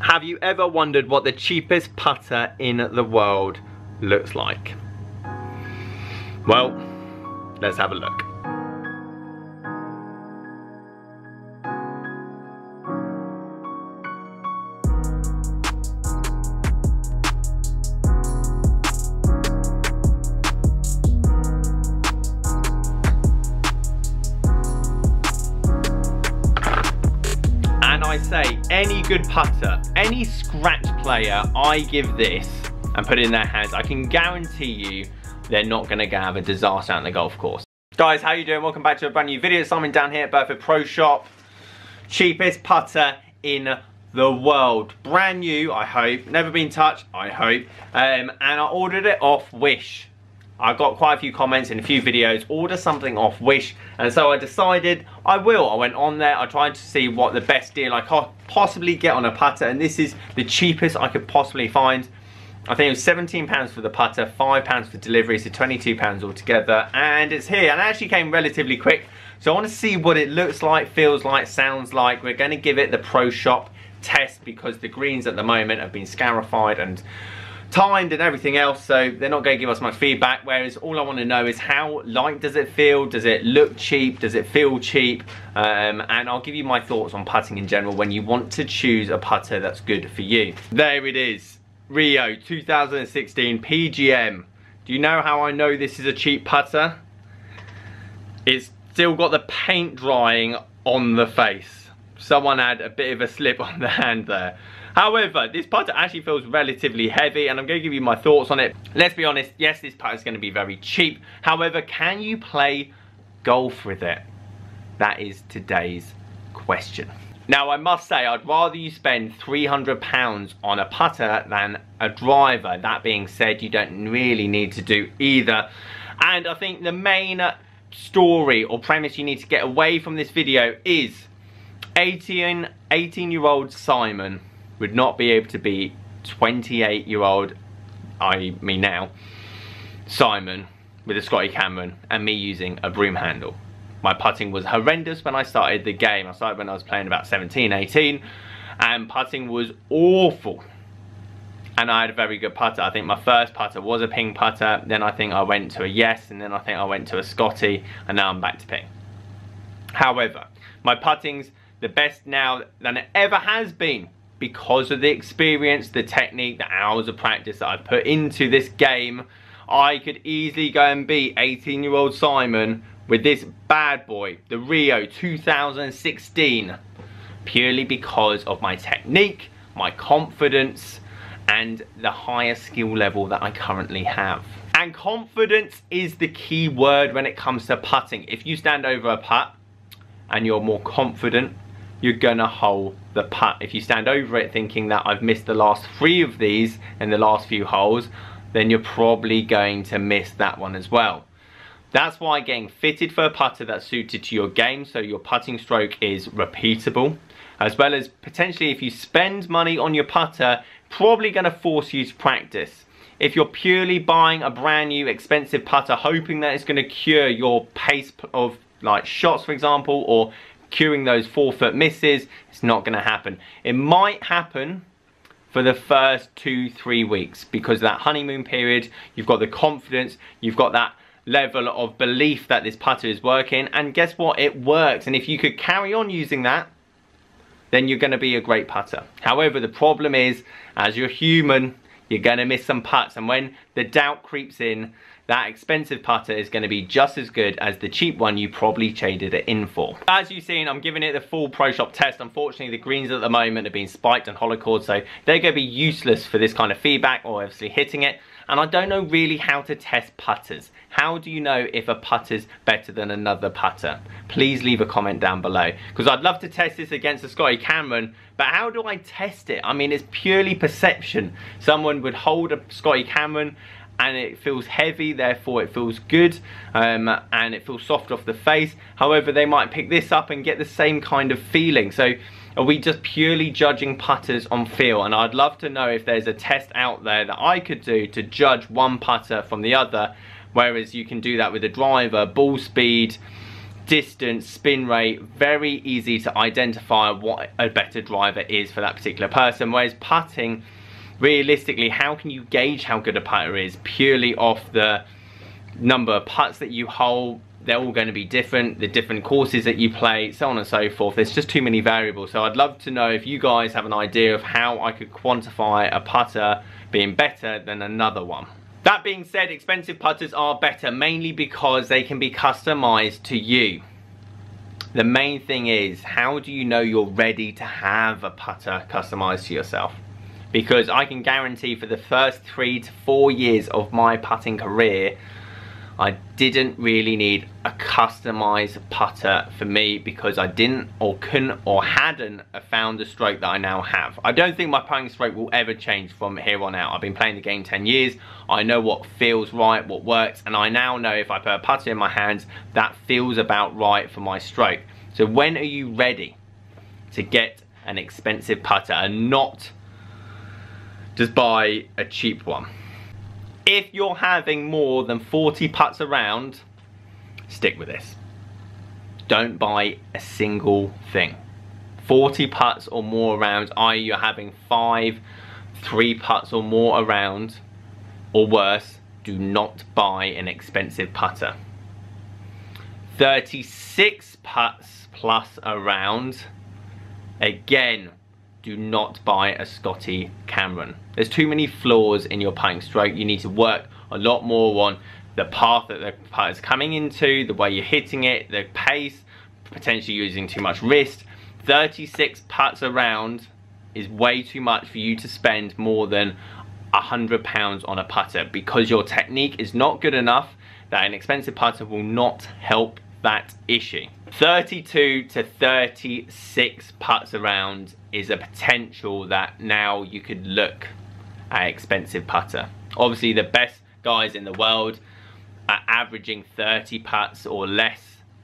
Have you ever wondered what the cheapest putter in the world looks like? Well, let's have a look. I say any good putter, any scratch player I give this and put it in their hands, I can guarantee you they're not going to have a disaster out on the golf course. Guys, how you doing? Welcome back to a brand new video. Simon down here at Burford Pro Shop. Cheapest putter in the world. Brand new, I hope. Never been touched, I hope. And I ordered it off Wish. I got quite a few comments in a few videos, order something off Wish, and so I decided I will. I went on there, I tried to see what the best deal I could possibly get on a putter, and this is the cheapest I could possibly find. I think it was £17 for the putter, £5 for delivery, so £22 altogether, and it's here, and it actually came relatively quick. So I want to see what it looks like, feels like, sounds like. We're going to give it the Pro Shop test because the greens at the moment have been scarified and timed and everything else, so they're not going to give us much feedback, whereas all I want to know is how light does it feel, does it look cheap, does it feel cheap, and I'll give you my thoughts on putting in general when you want to choose a putter that's good for you. There it is, Rio 2016 PGM. Do you know how I know this is a cheap putter? It's still got the paint drying on the face. Someone had a bit of a slip on the hand there. However, this putter actually feels relatively heavy, and I'm going to give you my thoughts on it. Let's be honest, yes, this putter is going to be very cheap. However, can you play golf with it? That is today's question. Now, I must say, I'd rather you spend £300 on a putter than a driver. That being said, you don't really need to do either. And I think the main story or premise you need to get away from this video is 18-year-old Simon would not be able to beat 28-year-old, me now, Simon with a Scotty Cameron and me using a broom handle. My putting was horrendous when I started the game. I started when I was playing about 17, 18, and putting was awful. And I had a very good putter. I think my first putter was a ping putter, then I think I went to a yes, and then I think I went to a Scotty, and now I'm back to ping. However, my putting's the best now than it ever has been, because of the experience, the technique, the hours of practice that I've put into this game. I could easily go and beat 18-year-old Simon with this bad boy, the Rio 2016, purely because of my technique, my confidence, and the higher skill level that I currently have. And confidence is the key word when it comes to putting. If you stand over a putt and you're more confident, you're gonna hole the putt. If you stand over it thinking that I've missed the last 3 of these in the last few holes, then you're probably going to miss that one as well. That's why getting fitted for a putter that's suited to your game, so your putting stroke is repeatable, as well as potentially if you spend money on your putter, probably gonna force you to practice. If you're purely buying a brand new expensive putter hoping that it's gonna cure your pace of like shots, for example, or curing those 4-foot misses, it's not going to happen. It might happen for the first 2-3 weeks because that honeymoon period, you've got the confidence, you've got that level of belief that this putter is working, and guess what, it works. And if you could carry on using that, then you're going to be a great putter. However, the problem is, as you're human, you're going to miss some putts, and when the doubt creeps in, that expensive putter is going to be just as good as the cheap one you probably traded it in for. As you've seen, I'm giving it the full Pro Shop test. Unfortunately, the greens at the moment have been spiked and hollow cord, so they're going to be useless for this kind of feedback or obviously hitting it. And I don't know really how to test putters. How do you know if a putter's better than another putter? Please leave a comment down below, because I'd love to test this against a Scotty Cameron, but how do I test it? I mean, it's purely perception. Someone would hold a Scotty Cameron and it feels heavy, therefore it feels good, and it feels soft off the face. However, they might pick this up and get the same kind of feeling. So are we just purely judging putters on feel? And I'd love to know if there's a test out there that I could do to judge one putter from the other, whereas you can do that with a driver, ball speed, distance, spin rate, very easy to identify what a better driver is for that particular person. Whereas putting, realistically, how can you gauge how good a putter is? Purely off the number of putts that you hold. They're all going to be different, the different courses that you play, so on and so forth. There's just too many variables. So I'd love to know if you guys have an idea of how I could quantify a putter being better than another one. That being said, expensive putters are better mainly because they can be customized to you. The main thing is, how do you know you're ready to have a putter customized to yourself? Because I can guarantee for the first 3 to 4 years of my putting career, I didn't really need a customized putter for me because I didn't or couldn't or hadn't found the stroke that I now have. I don't think my putting stroke will ever change from here on out. I've been playing the game 10 years. I know what feels right, what works, and I now know if I put a putter in my hands, that feels about right for my stroke. So when are you ready to get an expensive putter and not just buy a cheap one? If you're having more than 40 putts around, stick with this. Don't buy a single thing. 40 putts or more around, i.e. you're having 3 putts or more around, or worse, do not buy an expensive putter. 36 putts plus around, again, do not buy a Scotty Cameron. There's too many flaws in your putting stroke. You need to work a lot more on the path that the putt is coming into, the way you're hitting it, the pace, potentially using too much wrist. 36 putts around is way too much for you to spend more than £100 on a putter because your technique is not good enough. That an expensive putter will not help that issue. 32 to 36 putts around is a potential that now you could look at expensive putter. Obviously the best guys in the world are averaging 30 putts or less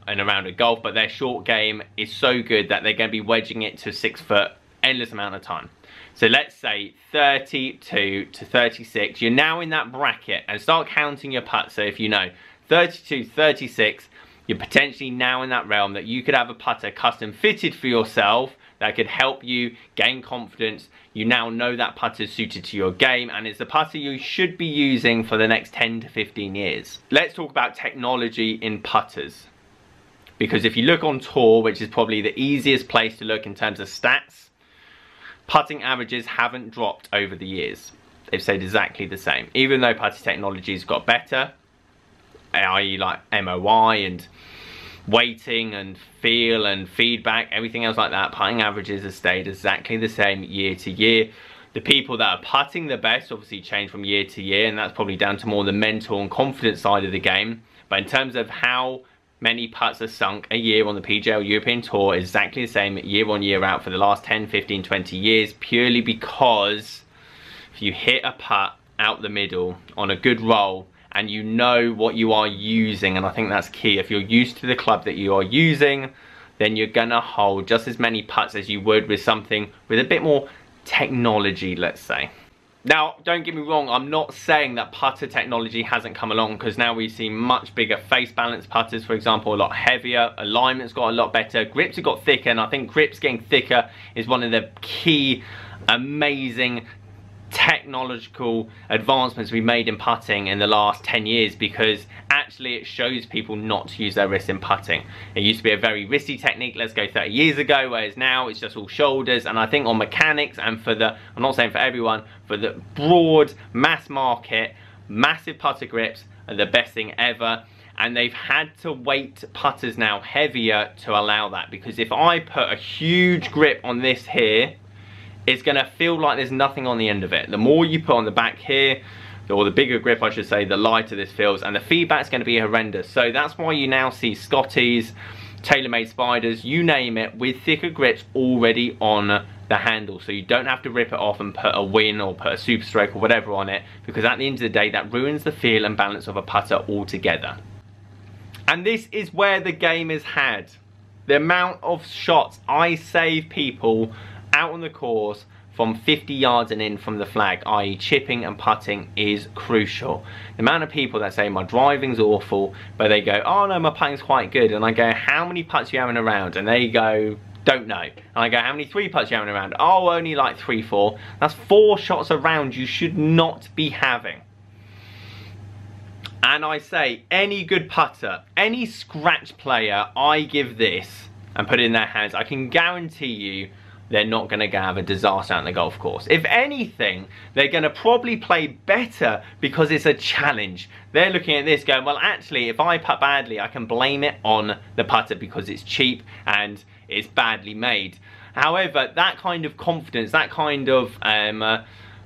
in a round of golf, but their short game is so good that they're going to be wedging it to 6 foot endless amount of time. So let's say 32 to 36, you're now in that bracket, and start counting your putts. So if you know 32, 36, you're potentially now in that realm that you could have a putter custom fitted for yourself that could help you gain confidence. You now know that putter is suited to your game, and it's the putter you should be using for the next 10 to 15 years. Let's talk about technology in putters. Because if you look on tour, which is probably the easiest place to look in terms of stats, putting averages haven't dropped over the years. They've stayed exactly the same. Even though putting technology's got better, i.e. like MOI and weighting and feel and feedback, everything else like that, putting averages have stayed exactly the same year to year. The people that are putting the best obviously change from year to year, and that's probably down to more the mental and confidence side of the game. But in terms of how many putts are sunk a year on the PGA European Tour, is exactly the same year on year out for the last 10, 15, 20 years, purely because if you hit a putt out the middle on a good roll, and you know what you are using, and I think that's key. If you're used to the club that you are using, then you're gonna hold just as many putts as you would with something with a bit more technology, let's say. Now, don't get me wrong, I'm not saying that putter technology hasn't come along, because now we see much bigger face balance putters, for example, a lot heavier, alignment's got a lot better, grips have got thicker, and I think grips getting thicker is one of the key, amazing technological advancements we made in putting in the last 10 years, because actually it shows people not to use their wrist in putting. It used to be a very wristy technique, let's go 30 years ago, whereas now it's just all shoulders. And I think on mechanics and for the, I'm not saying for everyone, for the broad mass market, massive putter grips are the best thing ever. And they've had to weight putters now heavier to allow that, because if I put a huge grip on this here, it's gonna feel like there's nothing on the end of it. The more you put on the back here, or the bigger grip I should say, the lighter this feels, and the feedback's gonna be horrendous. So that's why you now see Scotties, TaylorMade Spiders, you name it, with thicker grips already on the handle. So you don't have to rip it off and put a Win or put a Super Stroke or whatever on it, because at the end of the day, that ruins the feel and balance of a putter altogether. And this is where the game is had. The amount of shots I save people out on the course from 50 yards and in from the flag, i.e. chipping and putting, is crucial. The amount of people that say my driving's awful, but they go, oh no, my putting's quite good, and I go, how many putts are you having around? And they go, don't know. And I go, how many 3 putts are you having around? Oh, only like 3, 4. That's 4 shots around you should not be having. And I say, any good putter, any scratch player, I give this and put it in their hands, I can guarantee you they're not going to have a disaster out on the golf course. If anything, they're going to probably play better because it's a challenge. They're looking at this going, well, actually, if I putt badly, I can blame it on the putter because it's cheap and it's badly made. However, that kind of confidence, that kind of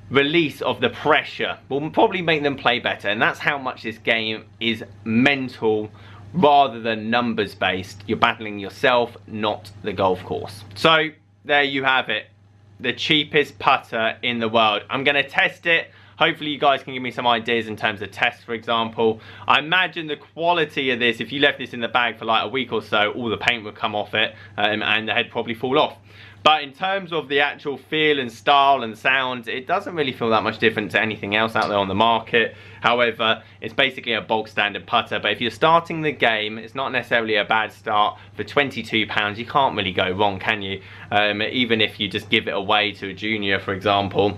release of the pressure will probably make them play better, and that's how much this game is mental rather than numbers based. You're battling yourself, not the golf course. So there you have it, the cheapest putter in the world. I'm going to test it. Hopefully you guys can give me some ideas in terms of tests, for example. I imagine the quality of this, if you left this in the bag for like a week or so, all the paint would come off it and the head probably fall off. But in terms of the actual feel and style and sound, it doesn't really feel that much different to anything else out there on the market. However, it's basically a bog standard putter. But if you're starting the game, it's not necessarily a bad start. For £22, you can't really go wrong, can you? Even if you just give it away to a junior, for example.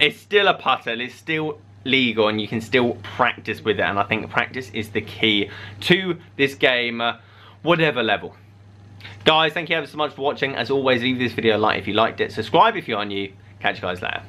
It's still a putter, it's still legal, and you can still practice with it. And I think practice is the key to this game, whatever level. Guys, thank you ever so much for watching. As always, leave this video a like if you liked it. Subscribe if you are new. Catch you guys later.